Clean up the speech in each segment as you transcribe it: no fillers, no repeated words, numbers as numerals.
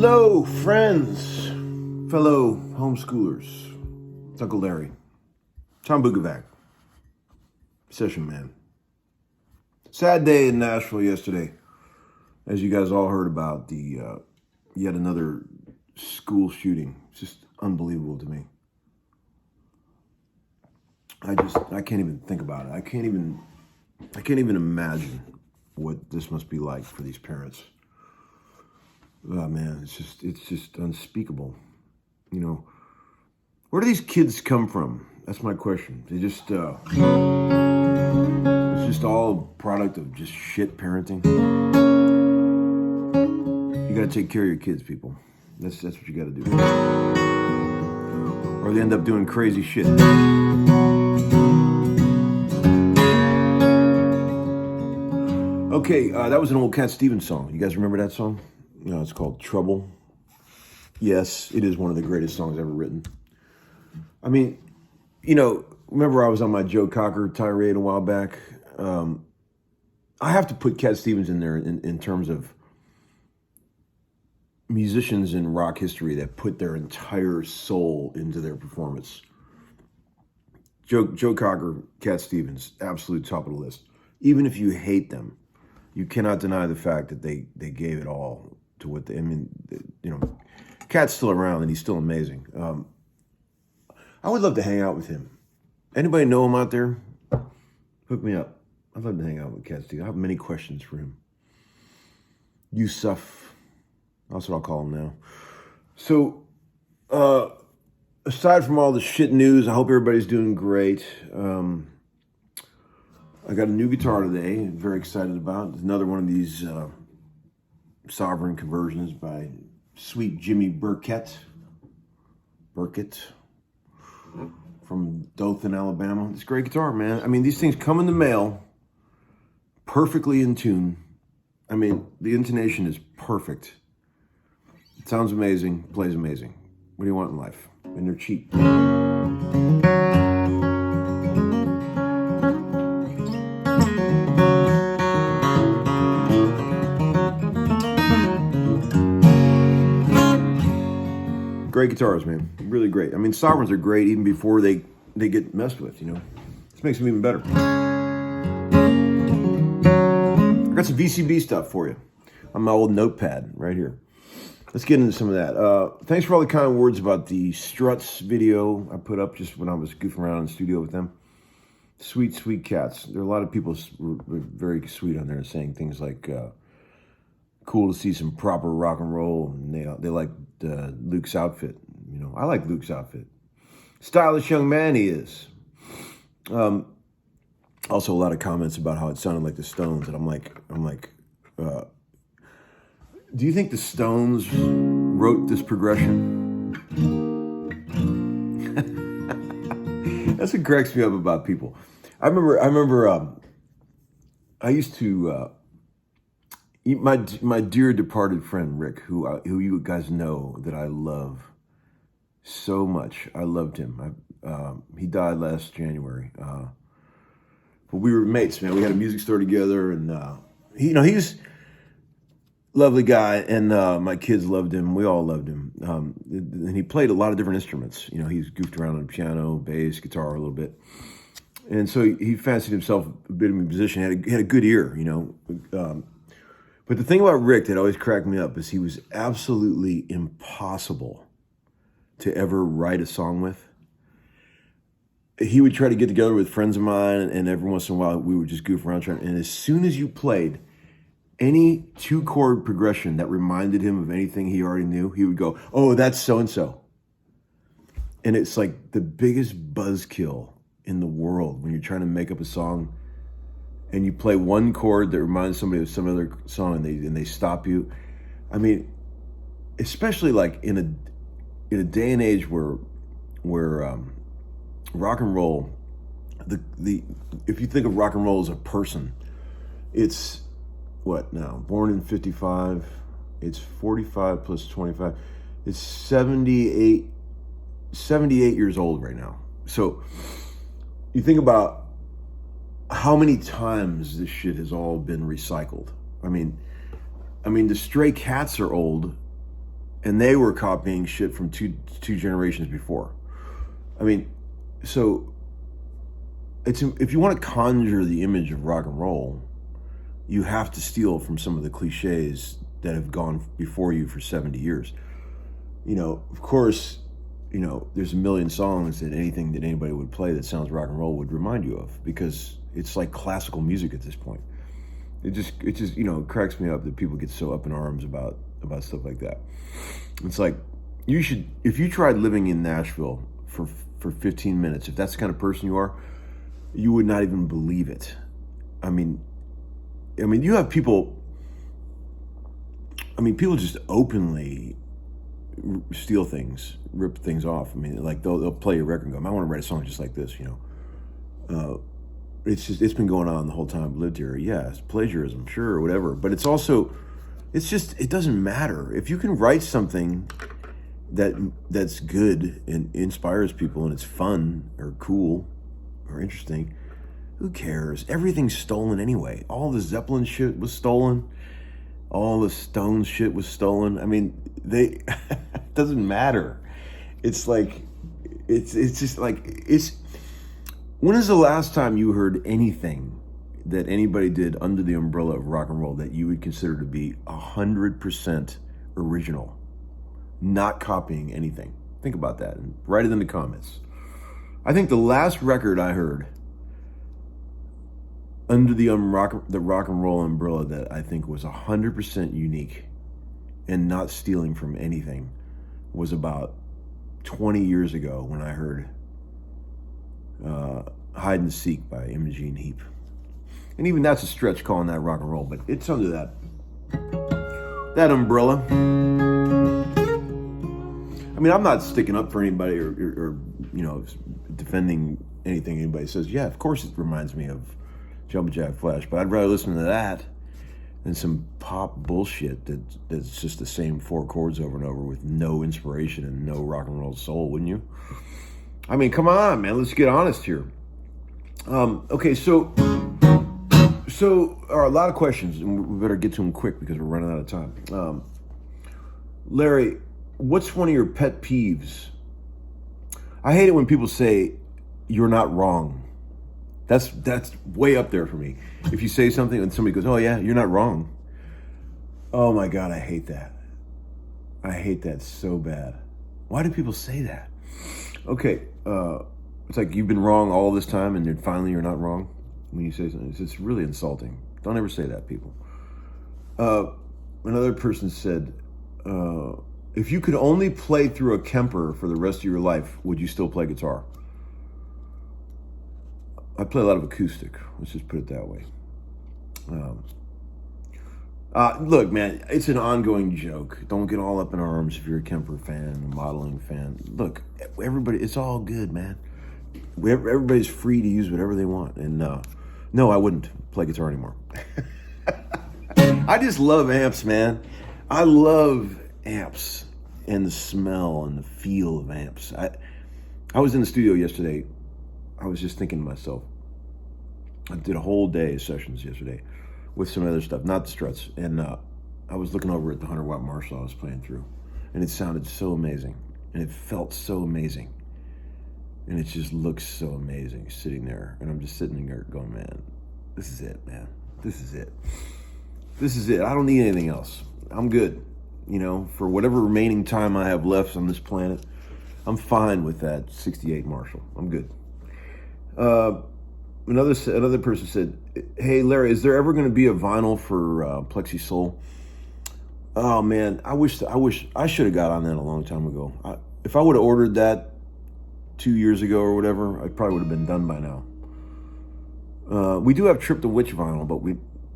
Hello, friends, fellow homeschoolers. It's Uncle Larry. Tom Bukovac, session man. Sad day in Nashville yesterday, as you guys all heard about the yet another school shooting. It's just unbelievable to me. I can't even think about it. I can't even imagine what this must be like for these parents. Oh man, it's just unspeakable. You know, where do these kids come from? That's my question. They just it's just all a product of just shit parenting. You gotta take care of your kids, people. That's what you gotta do. Or they end up doing crazy shit. Okay, that was an old Cat Stevens song. You guys remember that song? No, it's called Trouble. Yes, it is one of the greatest songs ever written. I mean, you know, remember I was on my Joe Cocker tirade a while back? I have to put Cat Stevens in there in terms of musicians in rock history that put their entire soul into their performance. Joe Cocker, Cat Stevens, absolute top of the list. Even if you hate them, you cannot deny the fact that they gave it all to what they, I mean, you know, Cat's still around and he's still amazing. I would love to hang out with him. Anybody know him out there? Hook me up. I'd love to hang out with Cat Stevens. I have many questions for him. Yusuf, that's what I'll call him now. So, aside from all the shit news, I hope everybody's doing great. I got a new guitar today, I'm very excited about. It's another one of these sovereign conversions by sweet Jimmy Burkett from Dothan, Alabama. It's a great guitar, man. I mean, these things come in the mail, perfectly in tune. I mean, the intonation is perfect. It sounds amazing, plays amazing. What do you want in life? And they're cheap. Great guitars, man. Really great. I mean, Sovereigns are great even before they get messed with, you know. This makes them even better. I got some VCB stuff for you on my old notepad right here. Let's get into some of that. Thanks for all the kind words about the Struts video I put up just when I was goofing around in the studio with them. Sweet, sweet cats. There are a lot of people were very sweet on there saying things like, cool to see some proper rock and roll. And they liked Luke's outfit. You know, I like Luke's outfit. Stylish young man he is. Also, a lot of comments about how it sounded like the Stones, and I'm like, do you think the Stones wrote this progression? That's what cracks me up about people. I remember. I used to. My dear departed friend Rick, who you guys know that I love so much. I loved him. He died last January. But we were mates, man. We had a music store together, and he was a lovely guy, and my kids loved him. We all loved him. And he played a lot of different instruments. You know, he's goofed around on piano, bass, guitar a little bit. And so he fancied himself a bit of a musician. He had a good ear, you know. But the thing about Rick that always cracked me up is he was absolutely impossible to ever write a song with. He would try to get together with friends of mine, and every once in a while we would just goof around trying. And as soon as you played any 2-chord progression that reminded him of anything he already knew, he would go, "Oh, that's so and so." And it's like the biggest buzzkill in the world when you're trying to make up a song, and you play one chord that reminds somebody of some other song, and they stop you. I mean, especially like in a day and age where rock and roll, if you think of rock and roll as a person, it's what now? Born in 55, it's 45 plus 25. It's 78 years old right now. So you think about how many times this shit has all been recycled. I mean, the Stray Cats are old, and they were copying shit from two generations before. I mean, so if you want to conjure the image of rock and roll, you have to steal from some of the cliches that have gone before you for 70 years. You know, of course, you know, there's a million songs that anything that anybody would play that sounds rock and roll would remind you of, because it's like classical music at this point. It just you know, it cracks me up that people get so up in arms about stuff like that. It's like, if you tried living in Nashville for 15 minutes, if that's the kind of person you are, you would not even believe it. I mean, you have people just openly steal things, rip things off. I mean, like they'll play a record and go, "I want to write a song just like this," you know. It's been going on the whole time I've lived here. Yeah, it's plagiarism, sure, or whatever. But it's also, it doesn't matter. If you can write something that's good and inspires people and it's fun or cool or interesting, who cares? Everything's stolen anyway. All the Zeppelin shit was stolen. All the Stones shit was stolen. I mean, it doesn't matter. It's like, it's just like, when is the last time you heard anything that anybody did under the umbrella of rock and roll that you would consider to be 100% original, not copying anything? Think about that and write it in the comments. I think the last record I heard under the rock and roll umbrella that I think was 100% unique and not stealing from anything was about 20 years ago when I heard Hide and Seek by Imogen Heap. And even that's a stretch calling that rock and roll, but it's under that umbrella. I mean, I'm not sticking up for anybody or you know, defending anything anybody says. Yeah, of course it reminds me of Jumpin' Jack Flash, but I'd rather listen to that and some pop bullshit that's just the same 4 chords over and over with no inspiration and no rock and roll soul, wouldn't you? I mean, come on, man. Let's get honest here. Okay, so a lot of questions, and we better get to them quick because we're running out of time. Larry, what's one of your pet peeves? I hate it when people say you're not wrong. That's way up there for me. If you say something and somebody goes, "Oh yeah, you're not wrong." Oh my God, I hate that. I hate that so bad. Why do people say that? Okay, it's like you've been wrong all this time and then finally you're not wrong when you say something. It's really insulting. Don't ever say that, people. Another person said, if you could only play through a Kemper for the rest of your life, would you still play guitar? I play a lot of acoustic. Let's just put it that way. Look, man, it's an ongoing joke. Don't get all up in arms if you're a Kemper fan, a modeling fan. Look, everybody, it's all good, man. Everybody's free to use whatever they want. And no, I wouldn't play guitar anymore. I just love amps, man. I love amps and the smell and the feel of amps. I was in the studio yesterday. I was just thinking to myself, I did a whole day of sessions yesterday with some other stuff, not the Struts. And I was looking over at the 100-watt Marshall I was playing through. And it sounded so amazing. And it felt so amazing. And it just looks so amazing sitting there. And I'm just sitting there going, man, this is it, man. This is it. This is it. I don't need anything else. I'm good. You know, for whatever remaining time I have left on this planet, I'm fine with that 68 Marshall. I'm good. Another person said, "Hey Larry, is there ever going to be a vinyl for Plexi Soul?" Oh man, I wish I should have got on that a long time ago. If I would have ordered that 2 years ago or whatever, I probably would have been done by now. We do have Trip the Witch vinyl, but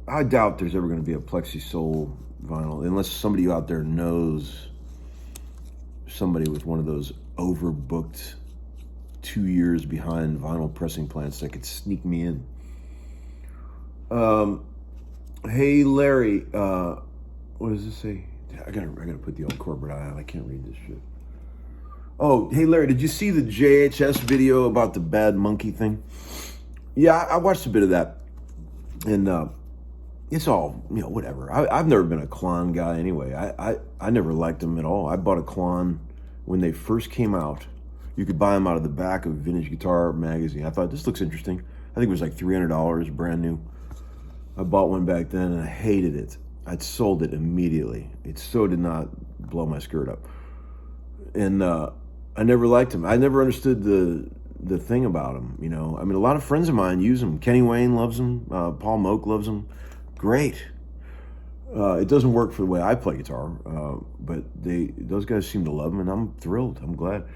I doubt there's ever going to be a Plexi Soul vinyl unless somebody out there knows somebody with one of those overbooked 2 years behind vinyl pressing plants that could sneak me in. Hey Larry, what does this say? I gotta put the old corporate eye on. I can't read this shit. Oh, hey Larry, did you see the JHS video about the bad monkey thing? Yeah, I watched a bit of that, and it's all, you know, whatever. I've never been a Klon guy anyway. I never liked them at all. I bought a Klon when they first came out. You could buy them out of the back of Vintage Guitar magazine. I thought, this looks interesting. I think it was like $300, brand new. I bought one back then and I hated it. I'd sold it immediately. It so did not blow my skirt up. And I never liked them. I never understood the thing about them, you know. I mean, a lot of friends of mine use them. Kenny Wayne loves them. Paul Moak loves them. Great. It doesn't work for the way I play guitar, but those guys seem to love them, and I'm thrilled. I'm glad.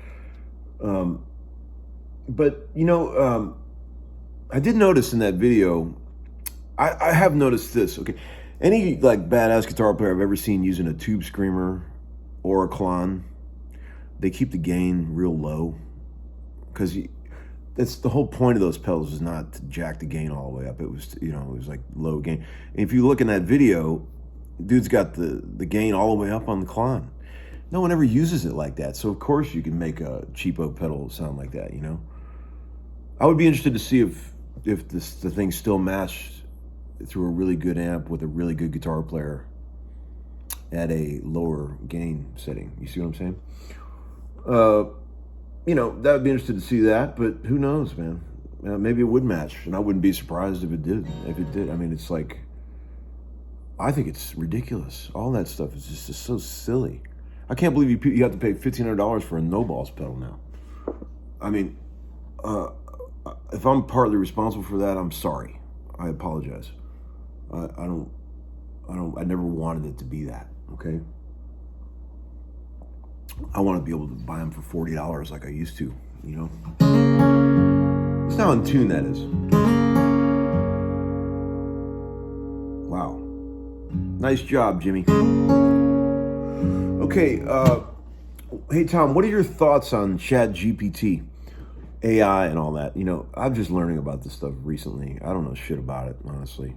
But you know, I did notice in that video, I have noticed this. Okay, any like badass guitar player I've ever seen using a tube screamer or a Klon, they keep the gain real low, because that's the whole point of those pedals, is not to jack the gain all the way up. It was, you know, it was like low gain. And if you look in that video, dude's got the gain all the way up on the Klon. No one ever uses it like that. So of course you can make a cheapo pedal sound like that, you know? I would be interested to see if the thing still matched through a really good amp with a really good guitar player at a lower gain setting. You see what I'm saying? You know, that would be interested to see that, but who knows, man? Maybe it would match, and I wouldn't be surprised if it did. I mean, it's like, I think it's ridiculous. All that stuff is just so silly. I can't believe you have to pay $1,500 for a no-balls pedal now. I mean, if I'm partly responsible for that, I'm sorry. I apologize. I never wanted it to be that, okay? I want to be able to buy them for $40 like I used to, you know? It's how in tune that is. Wow. Nice job, Jimmy. Okay, hey Tom, what are your thoughts on ChatGPT, AI and all that? You know, I'm just learning about this stuff recently. I don't know shit about it, honestly.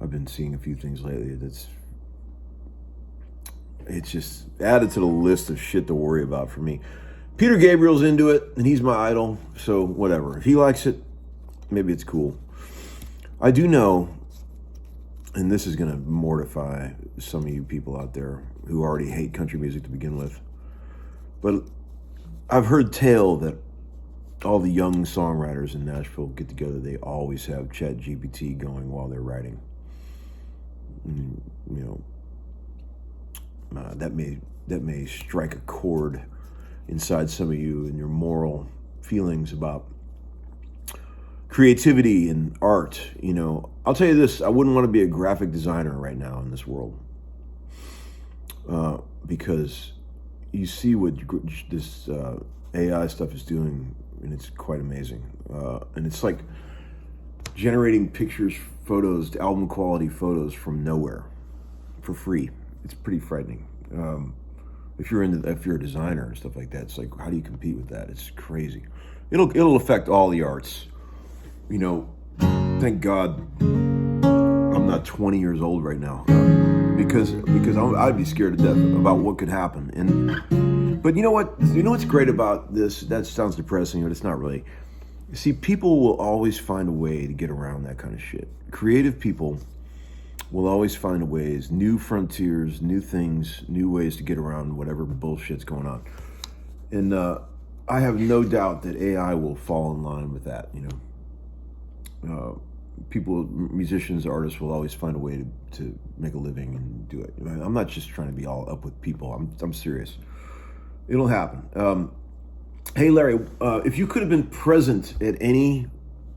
I've been seeing a few things lately it's just added to the list of shit to worry about for me. Peter Gabriel's into it, and he's my idol, so whatever. If he likes it, maybe it's cool. I do know, and this is going to mortify some of you people out there who already hate country music to begin with, but I've heard tale that all the young songwriters in Nashville get together, they always have ChatGPT going while they're writing. And, that may strike a chord inside some of you and your moral feelings about creativity and art. I'll tell you this, I wouldn't want to be a graphic designer right now in this world, because you see what this AI stuff is doing, and it's quite amazing. And it's like generating pictures, photos, album quality photos from nowhere for free. It's pretty frightening. If you're a designer and stuff like that, it's like, how do you compete with that? It's crazy. It'll affect all the arts. Thank God I'm not 20 years old right now, because I'd be scared to death about what could happen. But you know what? You know what's great about this? That sounds depressing, but it's not really. You see, people will always find a way to get around that kind of shit. Creative people will always find ways, new frontiers, new things, new ways to get around whatever bullshit's going on. And I have no doubt that AI will fall in line with that. People, musicians, artists will always find a way to make a living and do it. I'm not just trying to be all up with people. I'm serious. It'll happen. Hey, Larry, if you could have been present at any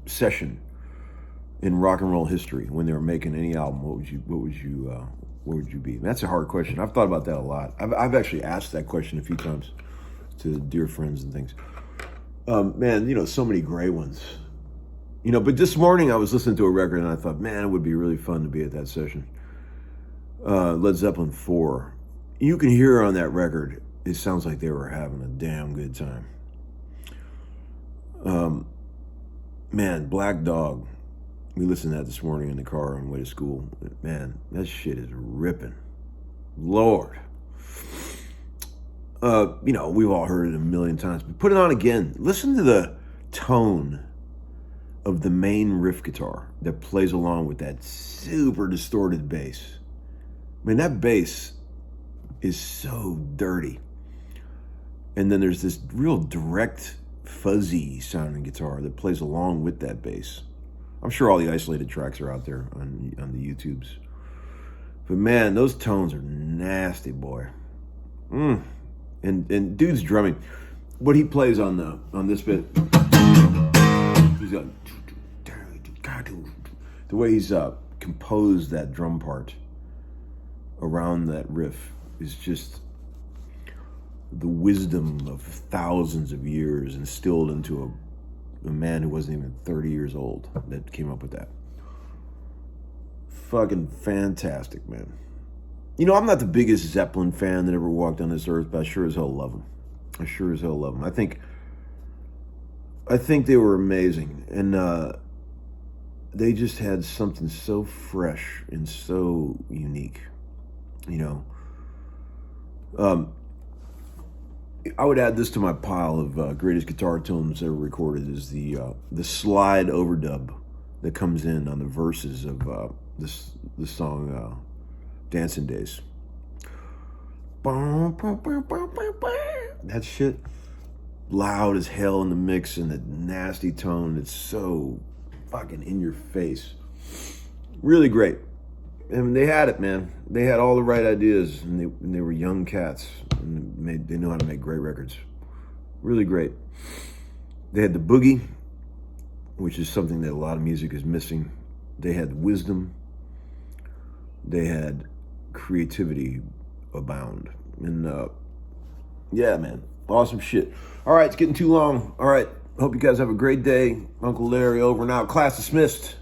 session in rock and roll history when they were making any album, what would you be? That's a hard question. I've thought about that a lot. I've actually asked that question a few times to dear friends and things. Man, so many great ones. But this morning I was listening to a record and I thought, man, it would be really fun to be at that session. Led Zeppelin 4. You can hear on that record, it sounds like they were having a damn good time. Man, Black Dog. We listened to that this morning in the car on the way to school. Man, that shit is ripping. Lord. We've all heard it a million times, but put it on again. Listen to the tone of the main riff guitar that plays along with that super distorted bass. I mean, that bass is so dirty. And then there's this real direct, fuzzy sounding guitar that plays along with that bass. I'm sure all the isolated tracks are out there on the YouTubes. But man, those tones are nasty, boy. And dude's drumming. What he plays on this bit, he's got the way he's composed that drum part around that riff is just the wisdom of thousands of years instilled into a man who wasn't even 30 years old that came up with that. Fucking fantastic, man. I'm not the biggest Zeppelin fan that ever walked on this earth, but I sure as hell love them. I think they were amazing, and they just had something so fresh and so unique. I would add this to my pile of greatest guitar tones ever recorded is the slide overdub that comes in on the verses of this song Dancing Days. That shit loud as hell in the mix, and the nasty tone. It's so fucking in your face. Really great. And they had it, man. They had all the right ideas, and they were young cats, and they knew how to make great records. Really great. They had the boogie, which is something that a lot of music is missing. They had wisdom. They had creativity abound. And yeah, man, awesome shit. All right, it's getting too long. All right, hope you guys have a great day. Uncle Larry over and out. Class dismissed.